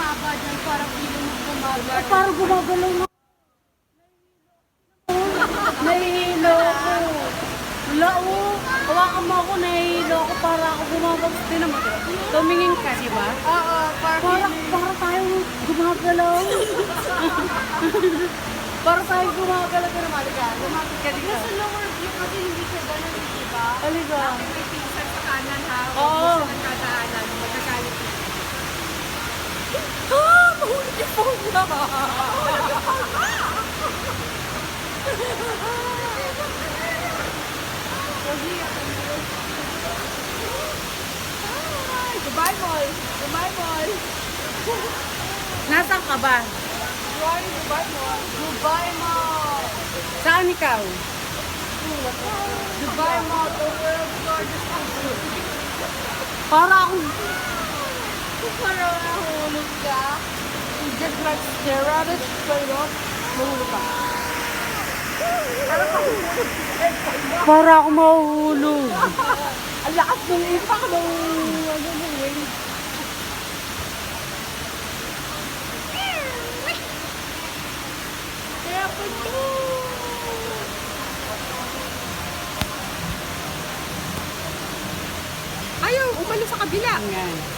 haba dyan, parang ilong mo gumagalaw. Parang gumagalaw na. Nahihilo ako. Wala oh. Hawakan mo ako, nahihilo ako para ako gumagalaw. Din naman. Tumingin ka, di ba? Oo, Para tayo gumagalaw. Para tayo gumagalaw ka naman. Halika, lumapit ka dito. Nasa lower view kasi hindi siya ganun, di ba? Halika. May pinsan sa kanan ha. Oo. Huwag mo siya nagkadaanan. Magkakalit. Ah! Mahulog yung phone na! Dubai Mall. Dubai Mall. Nasaan ka ba? Dubai Mall. Dubai Mall. Saan ikaw? Dubai Mall, the world's largest outlet. Para akong... Parang nahulog ka. You just like stare at it straight up. Mahulog ka. Para ako mahuhulog. Ang lakas ng impact ng ano ng wave. Kaya po ito. Ayaw, umalo sa kabila. Yan.